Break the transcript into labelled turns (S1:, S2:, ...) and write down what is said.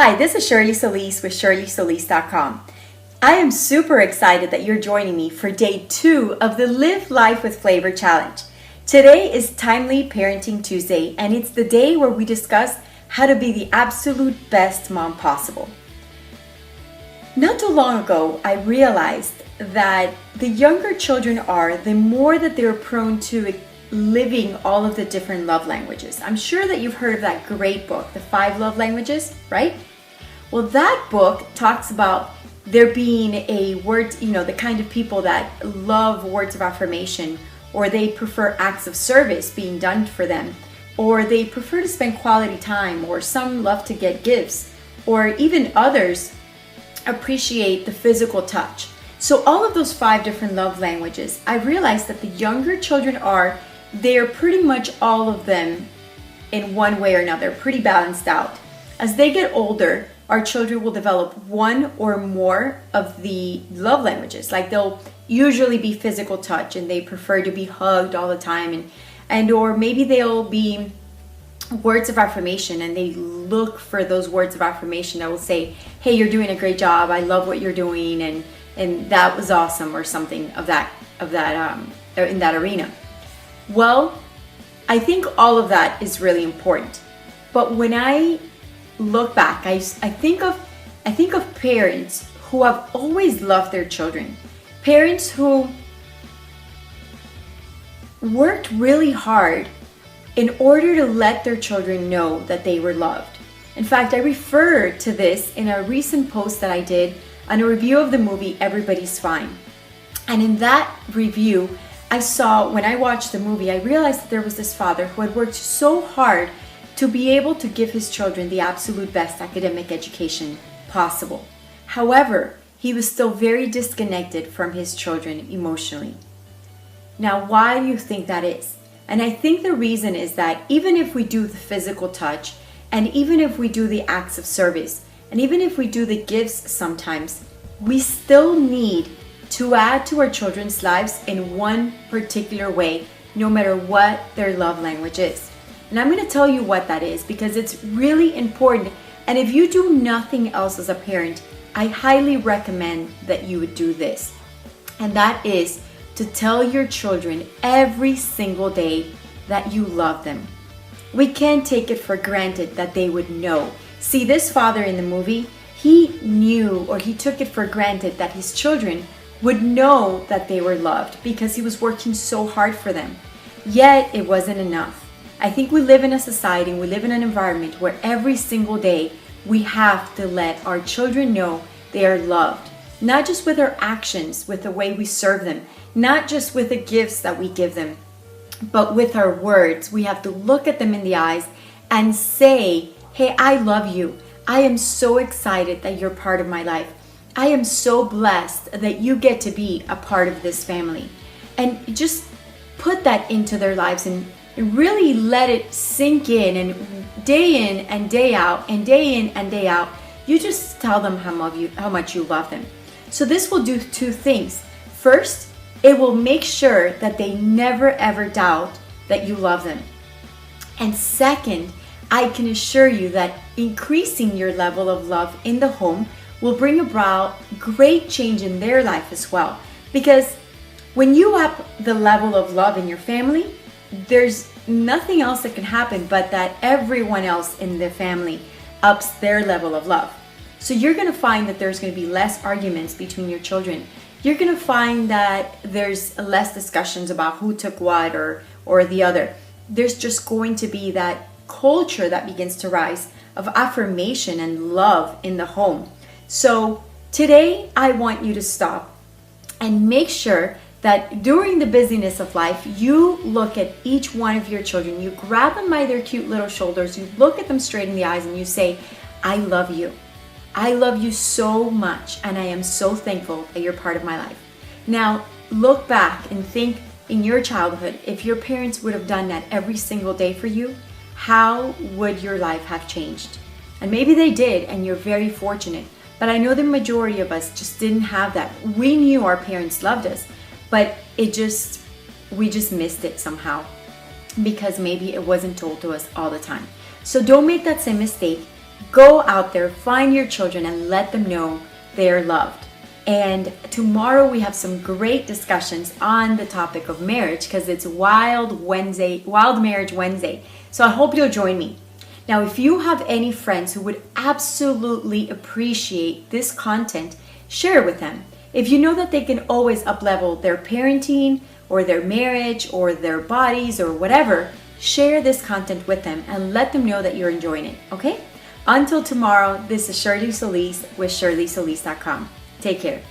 S1: Hi, this is Shirley Solis with ShirleySolis.com. I am super excited that you're joining me for day 2 of the Live Life with Flavor Challenge. Today is Timely Parenting Tuesday, and it's the day where we discuss how to be the absolute best mom possible. Not too long ago, I realized that the younger children are, the more that they're prone to living all of the different love languages. I'm sure that you've heard of that great book, The 5 Love Languages, right? Well, that book talks about there being a word, the kind of people that love words of affirmation, or they prefer acts of service being done for them, or they prefer to spend quality time, or some love to get gifts, or even others appreciate the physical touch. So all of those 5 different love languages, I realized that the younger children they're pretty much all of them in one way or another, pretty balanced out. As they get older, our children will develop one or more of the love languages. Like they'll usually be physical touch and they prefer to be hugged all the time, or maybe they'll be words of affirmation and they look for those words of affirmation that will say, hey, you're doing a great job, I love what you're doing, and that was awesome, or something of that in that arena. Well, I think all of that is really important. But when I look back, I think of parents who have always loved their children. Parents who worked really hard in order to let their children know that they were loved. In fact, I refer to this in a recent post that I did on a review of the movie Everybody's Fine. And in that review, when I watched the movie, I realized that there was this father who had worked so hard to be able to give his children the absolute best academic education possible. However, he was still very disconnected from his children emotionally. Now, why do you think that is? And I think the reason is that even if we do the physical touch, and even if we do the acts of service, and even if we do the gifts sometimes, we still need to add to our children's lives in one particular way, no matter what their love language is. And I'm going to tell you what that is because it's really important. And if you do nothing else as a parent, I highly recommend that you would do this. And that is to tell your children every single day that you love them. We can't take it for granted that they would know. See, this father in the movie, he knew, or he took it for granted that his children would know that they were loved because he was working so hard for them. Yet it wasn't enough. I think we live in a society and we live in an environment where every single day we have to let our children know they are loved. Not just with our actions, with the way we serve them, not just with the gifts that we give them, but with our words. We have to look at them in the eyes and say, hey, I love you. I am so excited that you're part of my life. I am so blessed that you get to be a part of this family. And just put that into their lives and really let it sink in, and day in and day out, and day in and day out, you just tell them how much you love them. So this will do 2 things. First, it will make sure that they never ever doubt that you love them. And second, I can assure you that increasing your level of love in the home will bring about great change in their life as well. Because when you up the level of love in your family, there's nothing else that can happen but that everyone else in the family ups their level of love. So you're going to find that there's going to be less arguments between your children. You're going to find that there's less discussions about who took what or the other. There's just going to be that culture that begins to rise of affirmation and love in the home. So today I want you to stop and make sure that during the busyness of life, you look at each one of your children, you grab them by their cute little shoulders, you look at them straight in the eyes and you say, I love you. I love you so much and I am so thankful that you're part of my life. Now look back and think in your childhood, if your parents would have done that every single day for you, how would your life have changed? And maybe they did and you're very fortunate. But I know the majority of us just didn't have that. We knew our parents loved us, but we just missed it somehow because maybe it wasn't told to us all the time. So don't make that same mistake. Go out there, find your children, and let them know they are loved. And tomorrow we have some great discussions on the topic of marriage because it's Wild Marriage Wednesday. So I hope you'll join me. Now, if you have any friends who would absolutely appreciate this content, share it with them. If you know that they can always uplevel their parenting or their marriage or their bodies or whatever, share this content with them and let them know that you're enjoying it, okay? Until tomorrow, this is Shirley Solis with ShirleySolis.com. Take care.